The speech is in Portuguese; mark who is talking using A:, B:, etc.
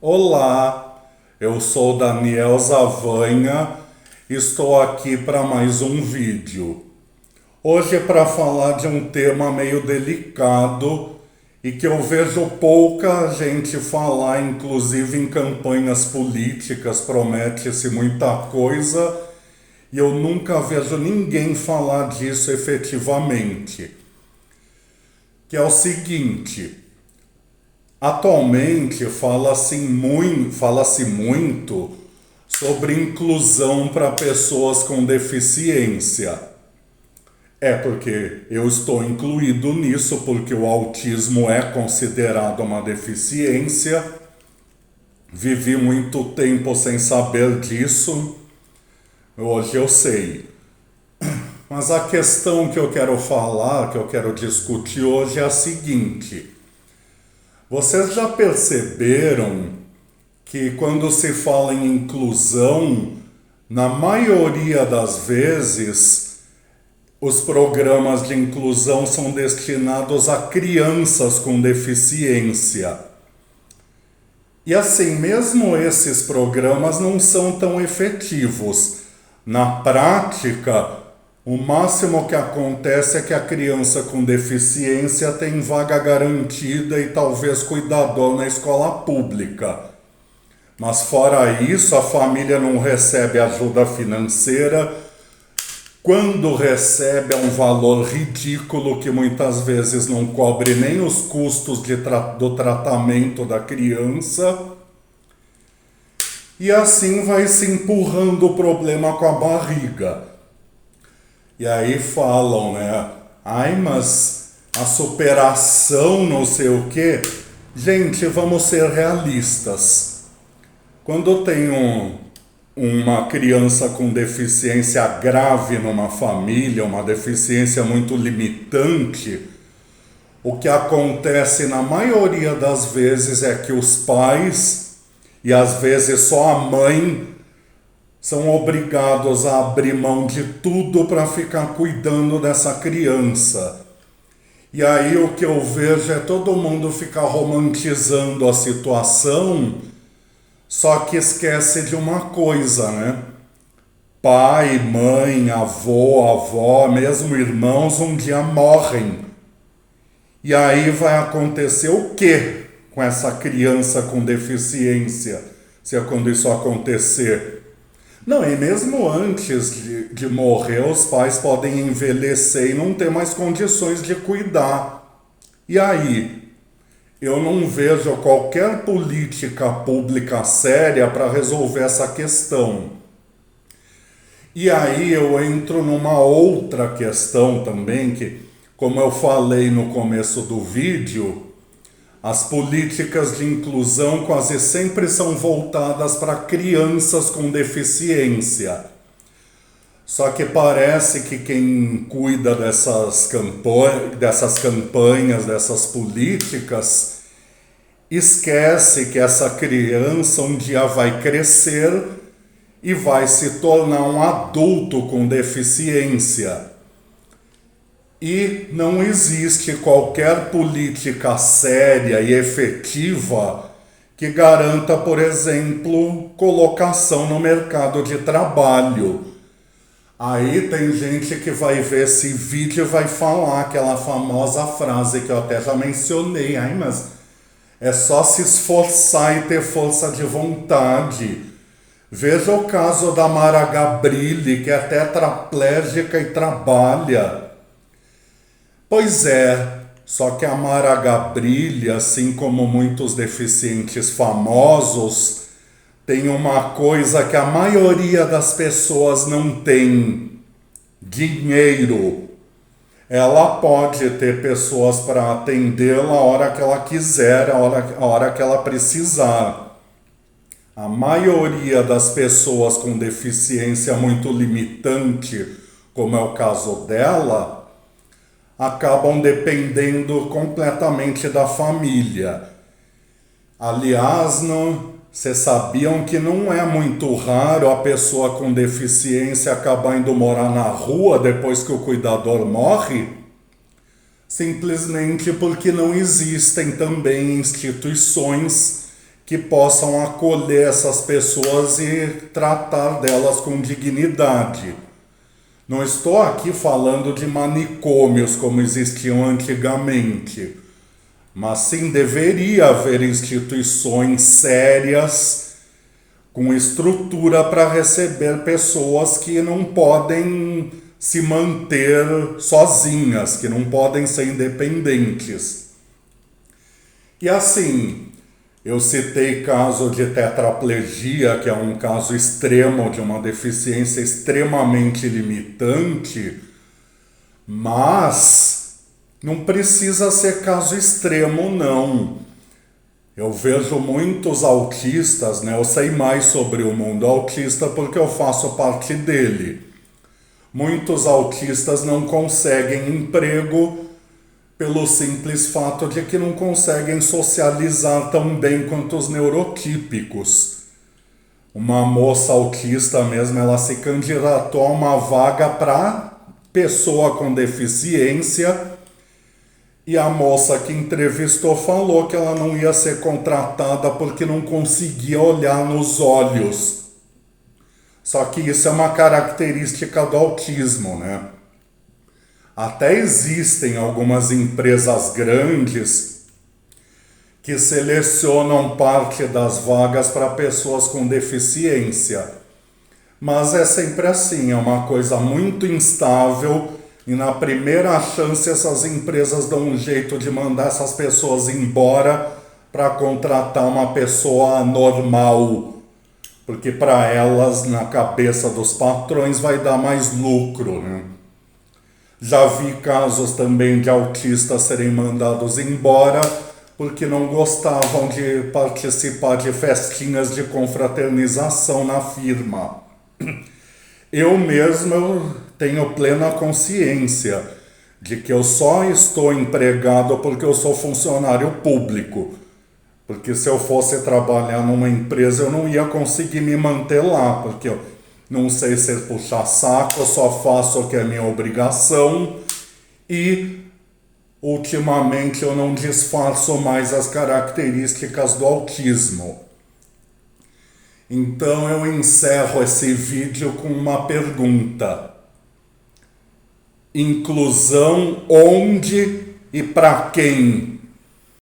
A: Olá, eu sou Daniel Zavanha e estou aqui para mais um vídeo. Hoje é para falar de um tema meio delicado e que eu vejo pouca gente falar, inclusive em campanhas políticas, promete-se muita coisa e eu nunca vejo ninguém falar disso efetivamente. Que é o seguinte: atualmente fala-se muito sobre inclusão para pessoas com deficiência. Porque eu estou incluído nisso, porque o autismo é considerado uma deficiência. Vivi muito tempo sem saber disso, hoje eu sei. Mas a questão que eu quero falar, que eu quero discutir hoje é a seguinte: vocês já perceberam que quando se fala em inclusão, na maioria das vezes, os programas de inclusão são destinados a crianças com deficiência? E assim, mesmo esses programas não são tão efetivos. Na prática, o máximo que acontece é que a criança com deficiência tem vaga garantida e talvez cuidador na escola pública. Mas fora isso, a família não recebe ajuda financeira. Quando recebe, é um valor ridículo que muitas vezes não cobre nem os custos do tratamento da criança. E assim vai se empurrando o problema com a barriga. E aí falam, né? Mas a superação não sei o quê. Gente, vamos ser realistas. Quando tem uma criança com deficiência grave numa família, uma deficiência muito limitante, o que acontece na maioria das vezes é que os pais, e às vezes só a mãe, são obrigados a abrir mão de tudo para ficar cuidando dessa criança. E aí o que eu vejo é todo mundo ficar romantizando a situação, só que esquece de uma coisa, né? Pai, mãe, avô, avó, mesmo irmãos, um dia morrem. E aí vai acontecer o quê com essa criança com deficiência, se é quando isso acontecer? Não, e mesmo antes de morrer, os pais podem envelhecer e não ter mais condições de cuidar. E aí? Eu não vejo qualquer política pública séria para resolver essa questão. E aí eu entro numa outra questão também, que, como eu falei no começo do vídeo, as políticas de inclusão quase sempre são voltadas para crianças com deficiência. Só que parece que quem cuida dessas campanhas, dessas políticas, esquece que essa criança um dia vai crescer e vai se tornar um adulto com deficiência. E não existe qualquer política séria e efetiva que garanta, por exemplo, colocação no mercado de trabalho. Aí tem gente que vai ver esse vídeo e vai falar aquela famosa frase que eu até já mencionei. Mas é só se esforçar e ter força de vontade. Veja o caso da Mara Gabrilli, que é tetraplégica e trabalha. Pois é, só que a Mara Gabrilli, assim como muitos deficientes famosos, tem uma coisa que a maioria das pessoas não tem: dinheiro. Ela pode ter pessoas para atendê-la a hora que ela quiser, a hora que ela precisar. A maioria das pessoas com deficiência muito limitante, como é o caso dela, acabam dependendo completamente da família. Aliás, vocês sabiam que não é muito raro a pessoa com deficiência acabar indo morar na rua depois que o cuidador morre? Simplesmente porque não existem também instituições que possam acolher essas pessoas e tratar delas com dignidade. Não estou aqui falando de manicômios como existiam antigamente, mas sim deveria haver instituições sérias com estrutura para receber pessoas que não podem se manter sozinhas, que não podem ser independentes. E assim, eu citei caso de tetraplegia, que é um caso extremo de uma deficiência extremamente limitante, mas não precisa ser caso extremo, não. Eu vejo muitos autistas, né? Eu sei mais sobre o mundo autista porque eu faço parte dele. Muitos autistas não conseguem emprego pelo simples fato de que não conseguem socializar tão bem quanto os neurotípicos. Uma moça autista mesmo, ela se candidatou a uma vaga para pessoa com deficiência e a moça que entrevistou falou que ela não ia ser contratada porque não conseguia olhar nos olhos. Só que isso é uma característica do autismo, né? Até existem algumas empresas grandes que selecionam parte das vagas para pessoas com deficiência. Mas é sempre assim, é uma coisa muito instável e na primeira chance essas empresas dão um jeito de mandar essas pessoas embora para contratar uma pessoa normal. Porque para elas, na cabeça dos patrões, vai dar mais lucro, né? Já vi casos também de autistas serem mandados embora porque não gostavam de participar de festinhas de confraternização na firma. Eu mesmo tenho plena consciência de que eu só estou empregado porque eu sou funcionário público. Porque se eu fosse trabalhar numa empresa eu não ia conseguir me manter lá, porque eu não sei ser puxa-saco, eu só faço o que é minha obrigação e ultimamente eu não disfarço mais as características do autismo. Então eu encerro esse vídeo com uma pergunta. Inclusão onde e para quem?